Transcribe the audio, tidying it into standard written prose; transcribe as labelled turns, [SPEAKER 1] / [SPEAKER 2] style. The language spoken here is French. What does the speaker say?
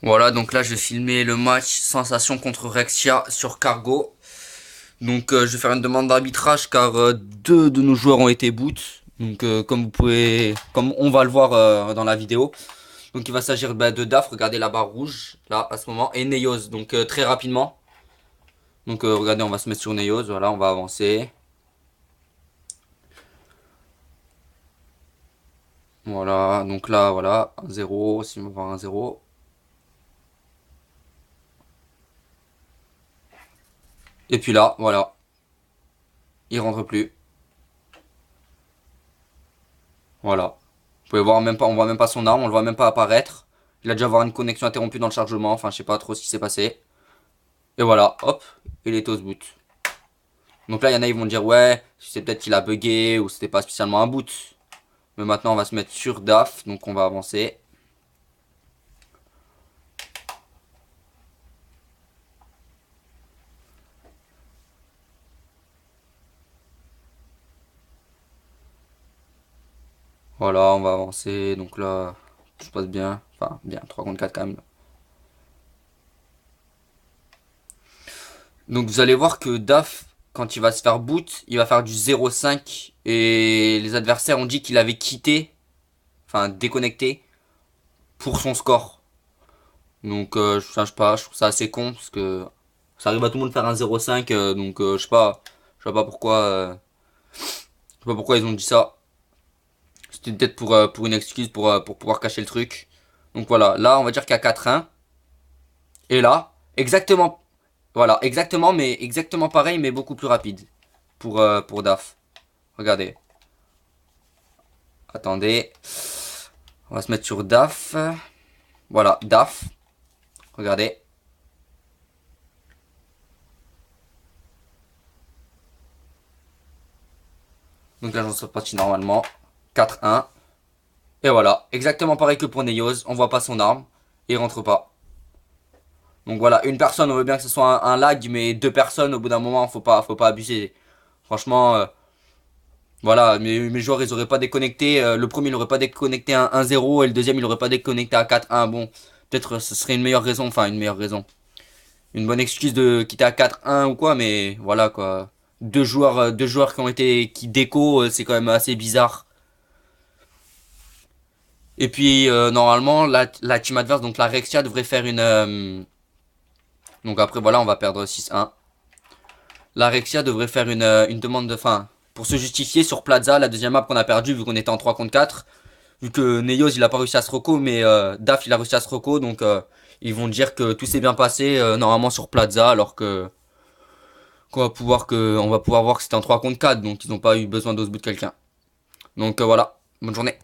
[SPEAKER 1] Voilà, donc là je vais filmer le match Sensation contre Rexia sur Cargo. Donc je vais faire une demande d'arbitrage car deux de nos joueurs ont été boot. Donc comme on va le voir dans la vidéo. Donc il va s'agir de Daf, regardez la barre rouge là à ce moment, et Neyos. Donc très rapidement. Donc regardez, on va se mettre sur Neyos, voilà, on va avancer. Voilà, donc là voilà, 1-0, si on va voir 1-0. Et puis là, voilà, il rentre plus. Voilà. Vous pouvez voir même pas, on voit même pas son arme, on le voit même pas apparaître. Il a dû avoir une connexion interrompue dans le chargement, enfin je sais pas trop ce qui s'est passé. Et voilà, hop, il est au boot. Donc là, il y en a, ils vont dire ouais, c'est peut-être qu'il a bugué ou c'était pas spécialement un boot. Mais maintenant, on va se mettre sur DAF, donc on va avancer. Voilà, on va avancer. Donc là, tout se passe bien. Enfin, bien, 3 contre 4 quand même. Donc vous allez voir que DAF, quand il va se faire boot, il va faire du 0,5. Et les adversaires ont dit qu'il avait quitté, enfin déconnecté, pour son score. Donc je sais pas, je trouve ça assez con parce que ça arrive à tout le monde de faire un 0,5. Donc je sais pas pourquoi, je sais pas pourquoi ils ont dit ça. C'était peut-être pour une excuse pour pouvoir cacher le truc. Donc voilà, là on va dire qu'il y a 4-1. Et là, exactement, voilà, exactement, mais exactement pareil, mais beaucoup plus rapide pour DAF. Regardez. Attendez. On va se mettre sur DAF. Voilà, DAF. Regardez. Donc là, j'en suis parti normalement. 4-1. Et voilà, exactement pareil que pour Neyos. On voit pas son arme. Et il rentre pas. Donc voilà, une personne, on veut bien que ce soit un lag, mais deux personnes, au bout d'un moment, faut pas abuser. Franchement, voilà, mes joueurs, ils auraient pas déconnecté. Le premier, il aurait pas déconnecté à 1-0 et le deuxième, il aurait pas déconnecté à 4-1. Bon, peut-être ce serait une meilleure raison, enfin une meilleure raison. Une bonne excuse de quitter à 4-1 ou quoi, mais voilà quoi. Deux joueurs qui ont été qui déco, c'est quand même assez bizarre. Et puis normalement, la team adverse, donc la Rexia devrait faire une. Donc après voilà, on va perdre 6-1. La Rexia devrait faire une demande de fin pour se justifier sur Plaza, la deuxième map qu'on a perdu vu qu'on était en 3 contre 4. Vu que Neyos il a pas réussi à se reco, mais Daf il a réussi à se reco, donc ils vont dire que tout s'est bien passé normalement sur Plaza, alors que on va pouvoir voir que c'était en 3 contre 4, donc ils n'ont pas eu besoin d'ose bout de quelqu'un. Donc voilà, bonne journée.